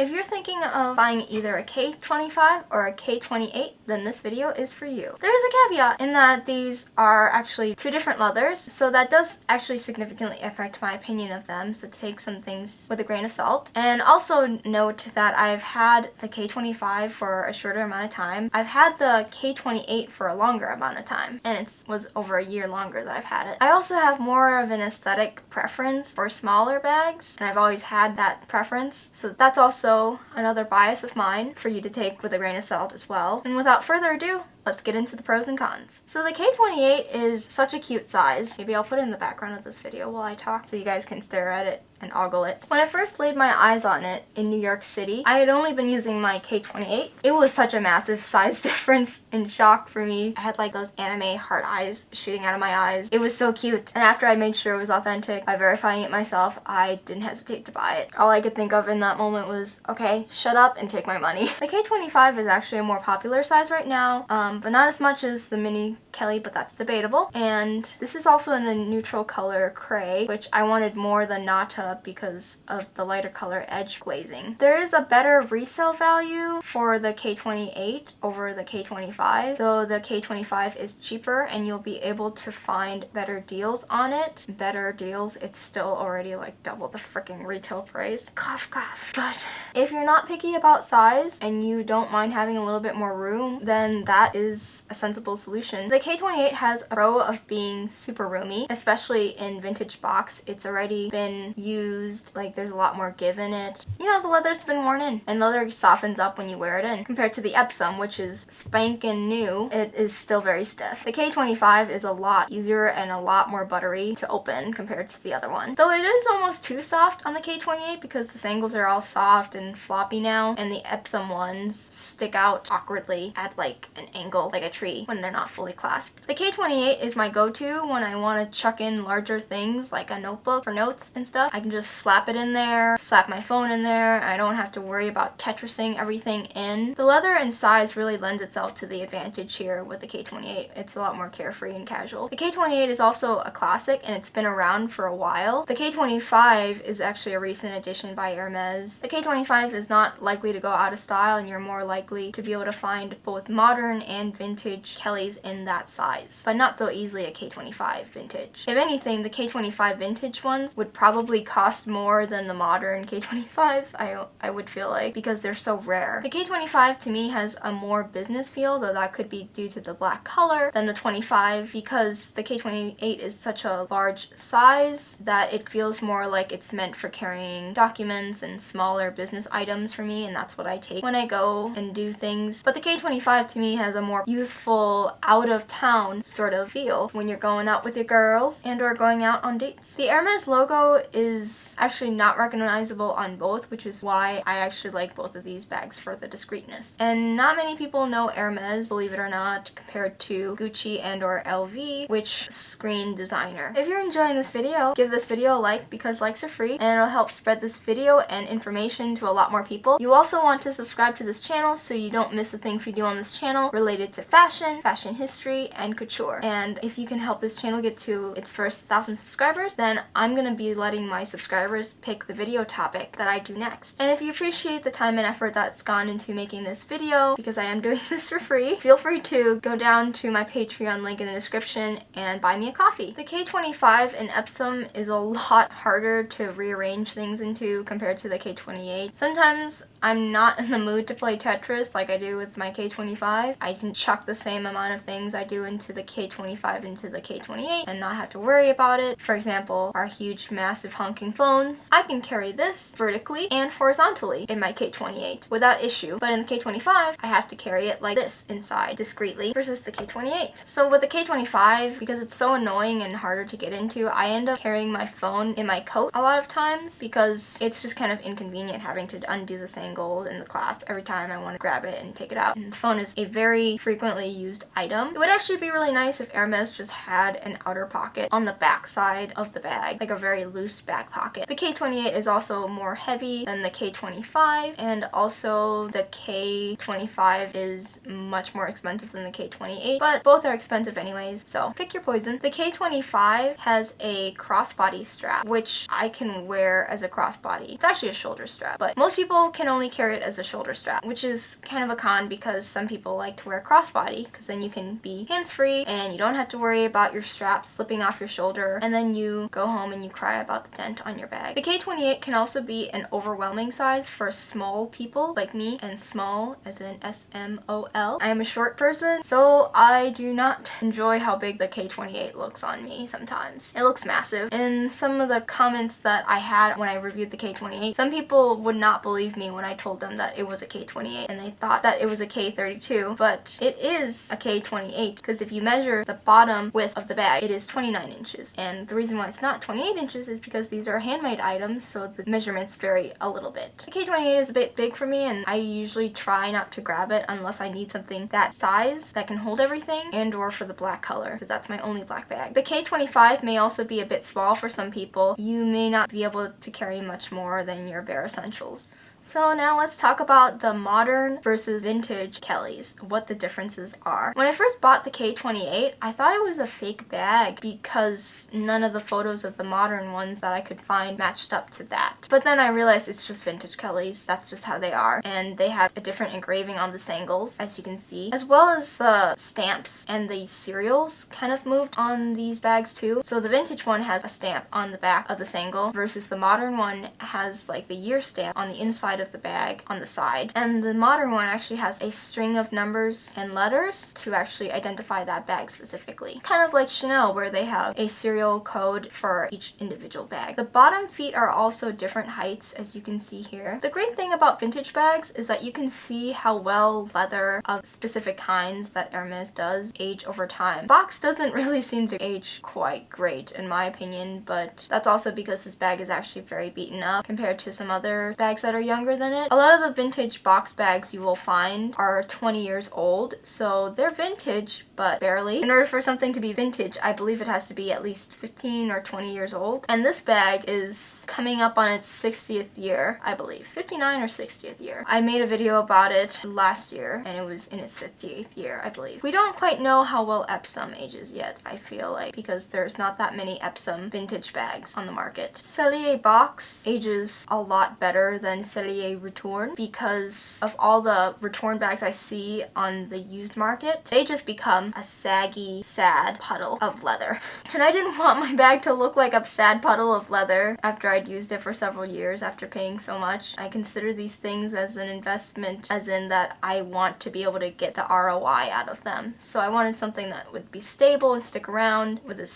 If you're thinking of buying either a K25 or a K28, then this video is for you. There is a caveat in that these are actually two different leathers, so that does actually significantly affect my opinion of them, so take some things with a grain of salt. And also note that I've had the K25 for a shorter amount of time. I've had the K28 for a longer amount of time, and it was over a year longer that I've had it. I also have more of an aesthetic preference for smaller bags, and I've always had that preference, so that's also another bias of mine for you to take with a grain of salt as well. And without further ado, let's get into the pros and cons. So the K28 is such a cute size. Maybe I'll put it in the background of this video while I talk so you guys can stare at it and ogle it. When I first laid my eyes on it in New York City, I had only been using my K28. It was such a massive size difference and shock for me. I had like those anime heart eyes shooting out of my eyes. It was so cute. And after I made sure it was authentic by verifying it myself, I didn't hesitate to buy it. All I could think of in that moment was, okay, shut up and take my money. The K25 is actually a more popular size right now, but not as much as the mini Kelly, but that's debatable. And this is also in the neutral color cray, which I wanted more than Nata because of the lighter color edge glazing. There is a better resale value for the K28 over the K25, though the K25 is cheaper and you'll be able to find better deals on it. Better deals, it's still already like double the freaking retail price. Cough, cough. But if you're not picky about size and you don't mind having a little bit more room, then that is a sensible solution. The K28 has a pro of being super roomy, especially in vintage box. It's already been used, like there's a lot more give in it. You know, the leather's been worn in, and leather softens up when you wear it in. Compared to the Epsom, which is spankin' new, it is still very stiff. The K25 is a lot easier and a lot more buttery to open compared to the other one. Though it is almost too soft on the K28 because the sangles are all soft and floppy now, and the Epsom ones stick out awkwardly at like an angle, like a tree, when they're not fully clasped. The K28 is my go-to when I want to chuck in larger things like a notebook for notes and stuff. I can just slap it in there, slap my phone in there, and I don't have to worry about Tetrising everything in. The leather and size really lends itself to the advantage here with the K28. It's a lot more carefree and casual. The K28 is also a classic and it's been around for a while. The K25 is actually a recent addition by Hermes. The K25 is not likely to go out of style, and you're more likely to be able to find both modern and vintage Kellys in that size, but not so easily a K25 vintage. If anything, the K25 vintage ones would probably cost more than the modern K25s, I would feel like, because they're so rare. The K25 to me has a more business feel, though that could be due to the black color, than the 25, because the K28 is such a large size that it feels more like it's meant for carrying documents and smaller business items for me, and that's what I take when I go and do things. But the K25 to me has a more youthful, out of town sort of feel when you're going out with your girls and or going out on dates. The Hermes logo is actually not recognizable on both, which is why I actually like both of these bags for the discreetness. And not many people know Hermes, believe it or not, compared to Gucci and or LV, which screen designer. If you're enjoying this video, give this video a like because likes are free and it'll help spread this video and information to a lot more people. You also want to subscribe to this channel so you don't miss the things we do on this channel related to fashion, fashion history, and couture. And if you can help this channel get to its first 1,000 subscribers, then I'm gonna be letting my subscribers pick the video topic that I do next. And if you appreciate the time and effort that's gone into making this video, because I am doing this for free, feel free to go down to my Patreon link in the description and buy me a coffee. The K25 in Epsom is a lot harder to rearrange things into compared to the K28. Sometimes I'm not in the mood to play Tetris like I do with my K25. I can chuck the same amount of things I do into the K25 into the K28 and not have to worry about it. For example, our huge massive honking phones. I can carry this vertically and horizontally in my K28 without issue, but in the K25 I have to carry it like this inside discreetly versus the K28. So with the K25, because it's so annoying and harder to get into, I end up carrying my phone in my coat a lot of times because it's just kind of inconvenient having to undo the sangles and the clasp every time I want to grab it and take it out. And the phone is a very pretty frequently used item. It would actually be really nice if Hermes just had an outer pocket on the back side of the bag, like a very loose back pocket. The K28 is also more heavy than the K25, and also the K25 is much more expensive than the K28, but both are expensive anyways, so pick your poison. The K25 has a crossbody strap, which I can wear as a crossbody. It's actually a shoulder strap, but most people can only carry it as a shoulder strap, which is kind of a con because some people like to wear crossbody because then you can be hands-free and you don't have to worry about your strap slipping off your shoulder, and then you go home and you cry about the dent on your bag. The K28 can also be an overwhelming size for small people like me, and small as in S-M-O-L. I am a short person, so I do not enjoy how big the K28 looks on me sometimes. It looks massive. In some of the comments that I had when I reviewed the K28, some people would not believe me when I told them that it was a K28 and they thought that it was a K32, but it is a K28 because if you measure the bottom width of the bag, it is 29 inches. And the reason why it's not 28 inches is because these are handmade items, so the measurements vary a little bit. The K28 is a bit big for me, and I usually try not to grab it unless I need something that size that can hold everything, and or for the black color, because that's my only black bag. The K25 may also be a bit small for some people. You may not be able to carry much more than your bare essentials. So now let's talk about the modern versus vintage Kellys, what the differences are. When I first bought the K28, I thought it was a fake bag because none of the photos of the modern ones that I could find matched up to that. But then I realized it's just vintage Kellys, that's just how they are. And they have a different engraving on the sangles, as you can see, as well as the stamps and the serials kind of moved on these bags too. So the vintage one has a stamp on the back of the sangle versus the modern one has like the year stamp on the inside of the bag on the side, and the modern one actually has a string of numbers and letters to actually identify that bag specifically. Kind of like Chanel, where they have a serial code for each individual bag. The bottom feet are also different heights, as you can see here. The great thing about vintage bags is that you can see how well leather of specific kinds that Hermes does age over time. Box doesn't really seem to age quite great in my opinion, but that's also because this bag is actually very beaten up compared to some other bags that are younger than it. A lot of the vintage box bags you will find are 20 years old, so they're vintage, but barely. In order for something to be vintage, I believe it has to be at least 15 or 20 years old. And this bag is coming up on its 60th year, I believe. 59 or 60th year. I made a video about it last year, and it was in its 58th year, I believe. We don't quite know how well Epsom ages yet, I feel like, because there's not that many Epsom vintage bags on the market. Cellier box ages a lot better than Cellier Retourne because of all the Retourne bags I see on the used market. They just become a saggy, sad puddle of leather. And I didn't want my bag to look like a sad puddle of leather after I'd used it for several years after paying so much. I consider these things as an investment, as in that I want to be able to get the ROI out of them. So I wanted something that would be stable and stick around with a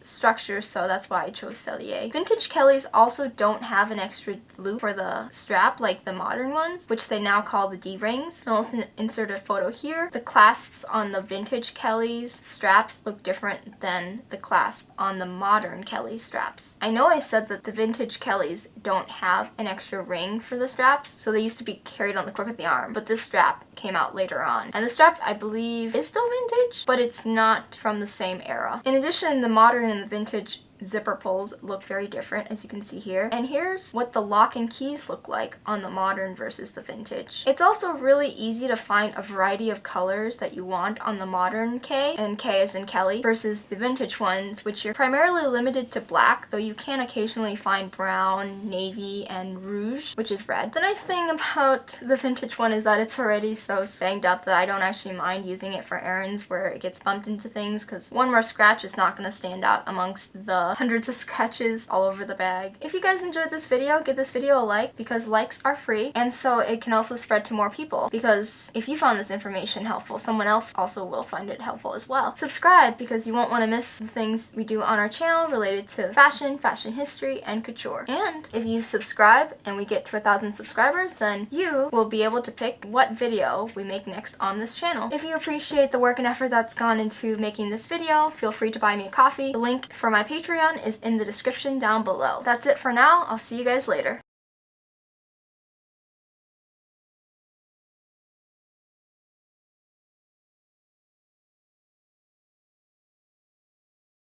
structure, so that's why I chose Cellier. Vintage Kellys also don't have an extra loop for the strap like the modern ones, which they now call the D-rings. I'll also insert a photo here. The clasps on the vintage Kellys straps look different than the clasp on the modern Kelly straps. I know I said that the vintage Kellys don't have an extra ring for the straps, so they used to be carried on the crook of the arm, but this strap came out later on. And the strap, I believe, is still vintage, but it's not from the same era. In addition, the modern and the vintage zipper pulls look very different, as you can see here. And here's what the lock and keys look like on the modern versus the vintage. It's also really easy to find a variety of colors that you want on the modern K, and K as in Kelly, versus the vintage ones, which you're primarily limited to black, though you can occasionally find brown, navy, and rouge, which is red. The nice thing about the vintage one is that it's already so banged up that I don't actually mind using it for errands where it gets bumped into things, because one more scratch is not going to stand out amongst the hundreds of scratches all over the bag. If you guys enjoyed this video, give this video a like because likes are free, and so it can also spread to more people, because if you found this information helpful, someone else also will find it helpful as well. Subscribe because you won't want to miss the things we do on our channel related to fashion, fashion history, and couture. And if you subscribe and we get to 1,000 subscribers, then you will be able to pick what video we make next on this channel. If you appreciate the work and effort that's gone into making this video, feel free to buy me a coffee. The link for my Patreon is in the description down below. That's it for now. I'll see you guys later.